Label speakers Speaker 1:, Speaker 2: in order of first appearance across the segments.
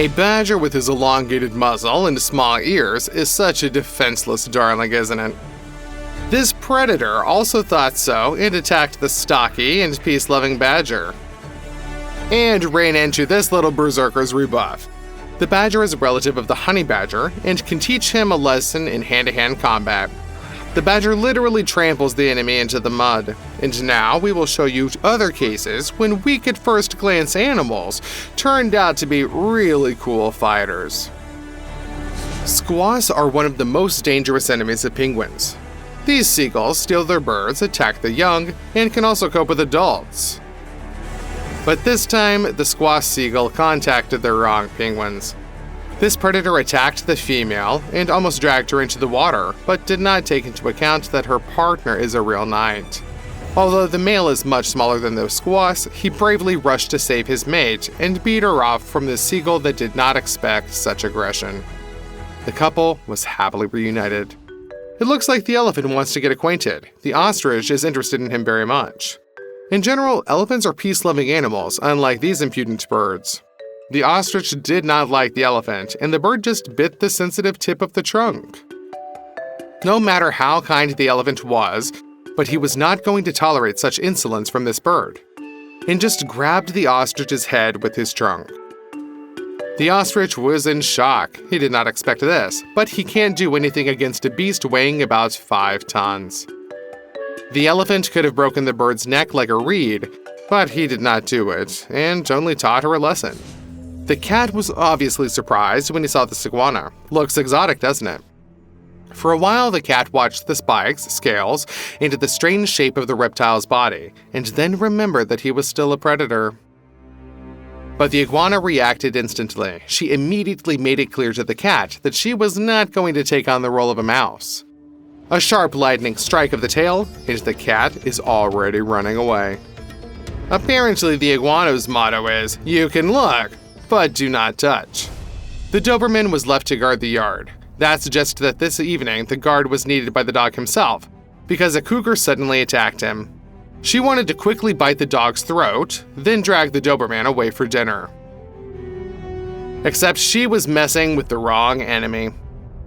Speaker 1: A badger with his elongated muzzle and small ears is such a defenseless darling, isn't it? This predator also thought so and attacked the stocky and peace-loving badger, and ran into this little berserker's rebuff. The badger is a relative of the honey badger and can teach him a lesson in hand-to-hand combat. The badger literally tramples the enemy into the mud, and now we will show you other cases when weak at first glance animals turned out to be really cool fighters. Squaws are one of the most dangerous enemies of penguins. These seagulls steal their birds, attack the young, and can also cope with adults. But this time, the squaw seagull contacted the wrong penguins. This predator attacked the female and almost dragged her into the water, but did not take into account that her partner is a real knight. Although the male is much smaller than those squaws, he bravely rushed to save his mate and beat her off from the seagull that did not expect such aggression. The couple was happily reunited. It looks like the elephant wants to get acquainted. The ostrich is interested in him very much. In general, elephants are peace-loving animals, unlike these impudent birds. The ostrich did not like the elephant, and the bird just bit the sensitive tip of the trunk. No matter how kind the elephant was, but he was not going to tolerate such insolence from this bird, and just grabbed the ostrich's head with his trunk. The ostrich was in shock. He did not expect this, but he can't do anything against a beast weighing about 5 tons. The elephant could have broken the bird's neck like a reed, but he did not do it, and only taught her a lesson. The cat was obviously surprised when he saw the iguana. Looks exotic, doesn't it? For a while, the cat watched the spikes, scales, and the strange shape of the reptile's body, and then remembered that he was still a predator. But the iguana reacted instantly. She immediately made it clear to the cat that she was not going to take on the role of a mouse. A sharp lightning strike of the tail, and the cat is already running away. Apparently, the iguana's motto is, "You can look, but do not touch." The Doberman was left to guard the yard. That suggests that this evening the guard was needed by the dog himself, because a cougar suddenly attacked him. She wanted to quickly bite the dog's throat, then drag the Doberman away for dinner. Except she was messing with the wrong enemy.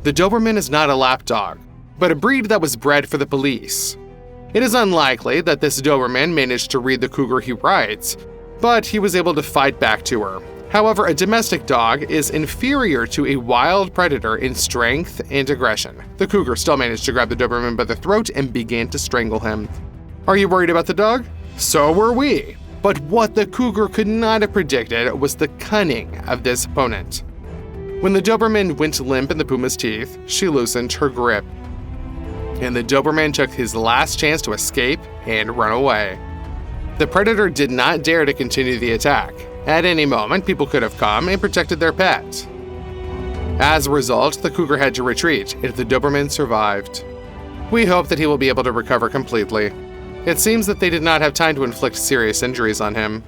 Speaker 1: The Doberman is not a lapdog, but a breed that was bred for the police. It is unlikely that this Doberman managed to read the cougar he rides, but he was able to fight back to her. However, a domestic dog is inferior to a wild predator in strength and aggression. The cougar still managed to grab the Doberman by the throat and began to strangle him. Are you worried about the dog? So were we. But what the cougar could not have predicted was the cunning of this opponent. When the Doberman went limp in the puma's teeth, she loosened her grip, and the Doberman took his last chance to escape and run away. The predator did not dare to continue the attack. At any moment, people could have come and protected their pet. As a result, the cougar had to retreat, and the Doberman survived. We hope that he will be able to recover completely. It seems that they did not have time to inflict serious injuries on him.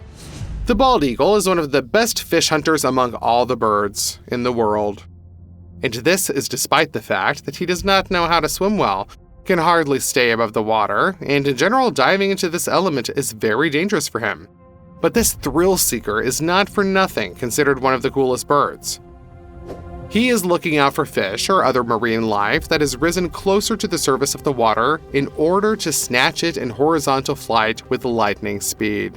Speaker 1: The bald eagle is one of the best fish hunters among all the birds in the world. And this is despite the fact that he does not know how to swim well, can hardly stay above the water, and in general, diving into this element is very dangerous for him. But this thrill seeker is not for nothing considered one of the coolest birds. He is looking out for fish or other marine life that has risen closer to the surface of the water in order to snatch it in horizontal flight with lightning speed.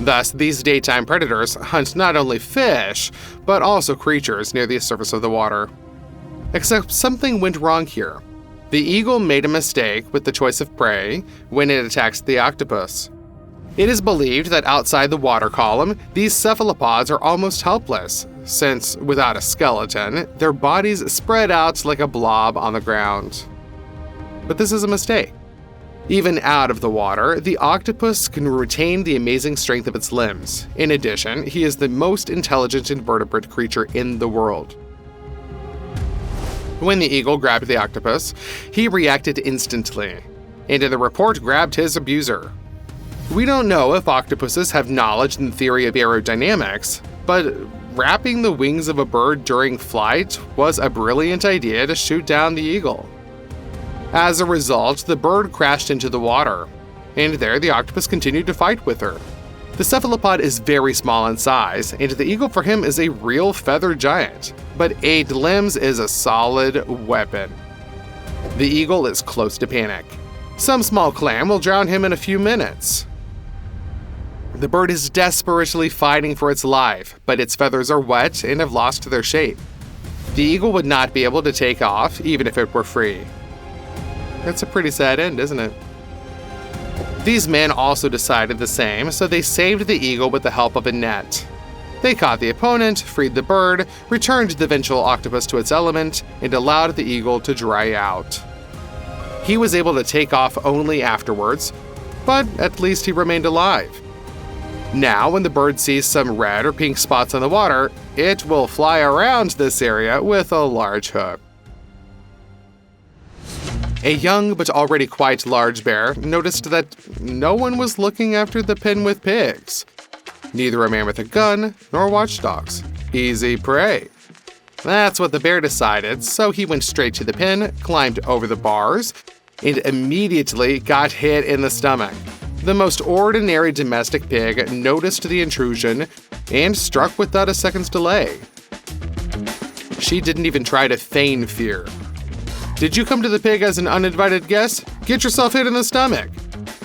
Speaker 1: Thus, these daytime predators hunt not only fish, but also creatures near the surface of the water. Except something went wrong here. The eagle made a mistake with the choice of prey when it attacks the octopus. It is believed that outside the water column, these cephalopods are almost helpless, since, without a skeleton, their bodies spread out like a blob on the ground. But this is a mistake. Even out of the water, the octopus can retain the amazing strength of its limbs. In addition, he is the most intelligent invertebrate creature in the world. When the eagle grabbed the octopus, he reacted instantly, and in the report grabbed his abuser. We don't know if octopuses have knowledge in the theory of aerodynamics, but wrapping the wings of a bird during flight was a brilliant idea to shoot down the eagle. As a result, the bird crashed into the water, and there the octopus continued to fight with her. The cephalopod is very small in size, and the eagle for him is a real feather giant, but 8 limbs is a solid weapon. The eagle is close to panic. Some small clam will drown him in a few minutes. The bird is desperately fighting for its life, but its feathers are wet and have lost their shape. The eagle would not be able to take off even if it were free. That's a pretty sad end, isn't it? These men also decided the same, so they saved the eagle with the help of a net. They caught the opponent, freed the bird, returned the vengeful octopus to its element, and allowed the eagle to dry out. He was able to take off only afterwards, but at least he remained alive. Now, when the bird sees some red or pink spots on the water, it will fly around this area with a large hook. A young but already quite large bear noticed that no one was looking after the pen with pigs. Neither a man with a gun nor watchdogs. Easy prey. That's what the bear decided, so he went straight to the pen, climbed over the bars, and immediately got hit in the stomach. The most ordinary domestic pig noticed the intrusion and struck without a second's delay. She didn't even try to feign fear. Did you come to the pig as an uninvited guest? Get yourself hit in the stomach.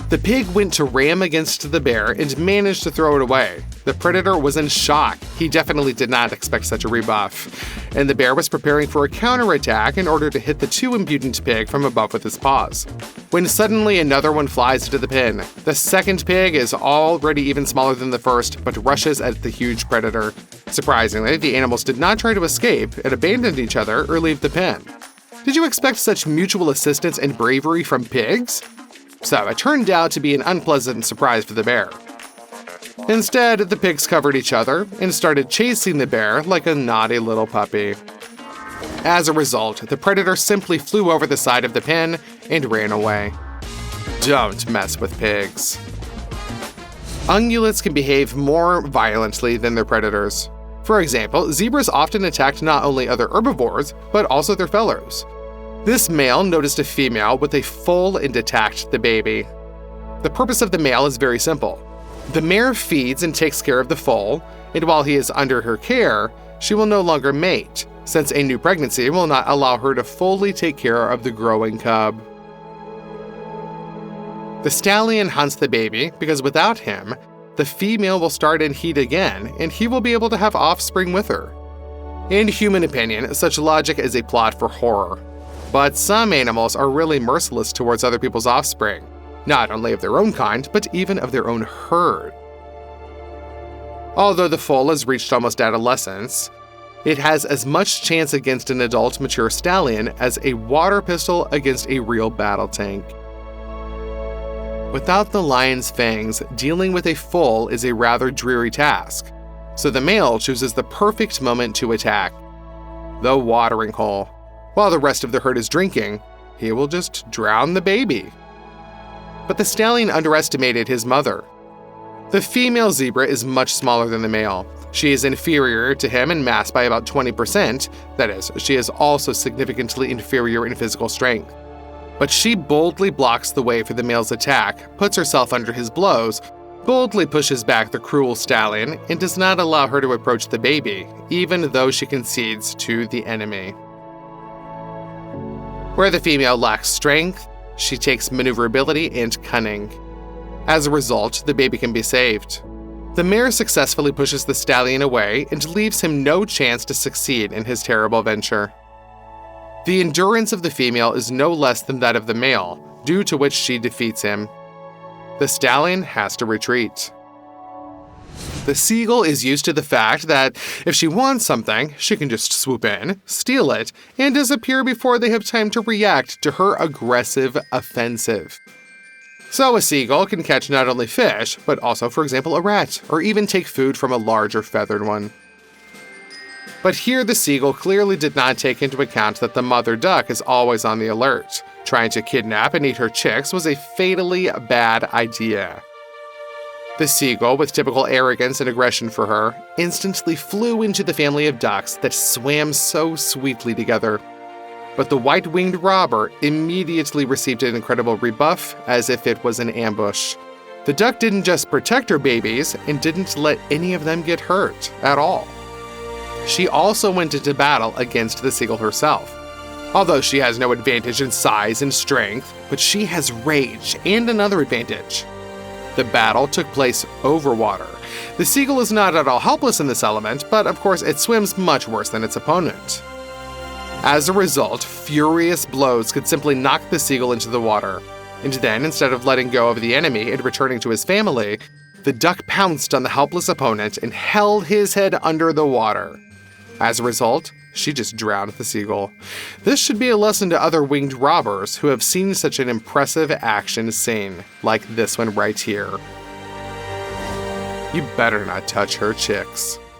Speaker 1: The pig went to ram against the bear and managed to throw it away. The predator was in shock. He definitely did not expect such a rebuff. And the bear was preparing for a counterattack in order to hit the too impudent pig from above with his paws. When suddenly another one flies into the pen. The second pig is already even smaller than the first, but rushes at the huge predator. Surprisingly, the animals did not try to escape and abandoned each other or leave the pen. Did you expect such mutual assistance and bravery from pigs? So it turned out to be an unpleasant surprise for the bear. Instead, the pigs covered each other and started chasing the bear like a naughty little puppy. As a result, the predator simply flew over the side of the pen and ran away. Don't mess with pigs. Ungulates can behave more violently than their predators. For example, zebras often attacked not only other herbivores, but also their fellows. This male noticed a female with a foal and attacked the baby. The purpose of the male is very simple. The mare feeds and takes care of the foal, and while he is under her care, she will no longer mate, since a new pregnancy will not allow her to fully take care of the growing cub. The stallion hunts the baby because without him, the female will start in heat again, and he will be able to have offspring with her. In human opinion, such logic is a plot for horror. But some animals are really merciless towards other people's offspring, not only of their own kind, but even of their own herd. Although the foal has reached almost adolescence, it has as much chance against an adult mature stallion as a water pistol against a real battle tank. Without the lion's fangs, dealing with a foal is a rather dreary task, so the male chooses the perfect moment to attack: the watering hole. While the rest of the herd is drinking, he will just drown the baby. But the stallion underestimated his mother. The female zebra is much smaller than the male. She is inferior to him in mass by about 20%, that is, she is also significantly inferior in physical strength. But she boldly blocks the way for the male's attack, puts herself under his blows, boldly pushes back the cruel stallion, and does not allow her to approach the baby, even though she concedes to the enemy. Where the female lacks strength, she takes maneuverability and cunning. As a result, the baby can be saved. The mare successfully pushes the stallion away and leaves him no chance to succeed in his terrible venture. The endurance of the female is no less than that of the male, due to which she defeats him. The stallion has to retreat. The seagull is used to the fact that if she wants something, she can just swoop in, steal it, and disappear before they have time to react to her aggressive offensive. So a seagull can catch not only fish, but also, for example, a rat, or even take food from a larger feathered one. But here the seagull clearly did not take into account that the mother duck is always on the alert. Trying to kidnap and eat her chicks was a fatally bad idea. The seagull, with typical arrogance and aggression for her, instantly flew into the family of ducks that swam so sweetly together. But the white-winged robber immediately received an incredible rebuff as if it was an ambush. The duck didn't just protect her babies and didn't let any of them get hurt at all. She also went into battle against the seagull herself. Although she has no advantage in size and strength, but she has rage and another advantage. The battle took place over water. The seagull is not at all helpless in this element, but of course it swims much worse than its opponent. As a result, furious blows could simply knock the seagull into the water. And then, instead of letting go of the enemy and returning to his family, the duck pounced on the helpless opponent and held his head under the water. As a result, she just drowned the seagull. This should be a lesson to other winged robbers who have seen such an impressive action scene, like this one right here. You better not touch her chicks.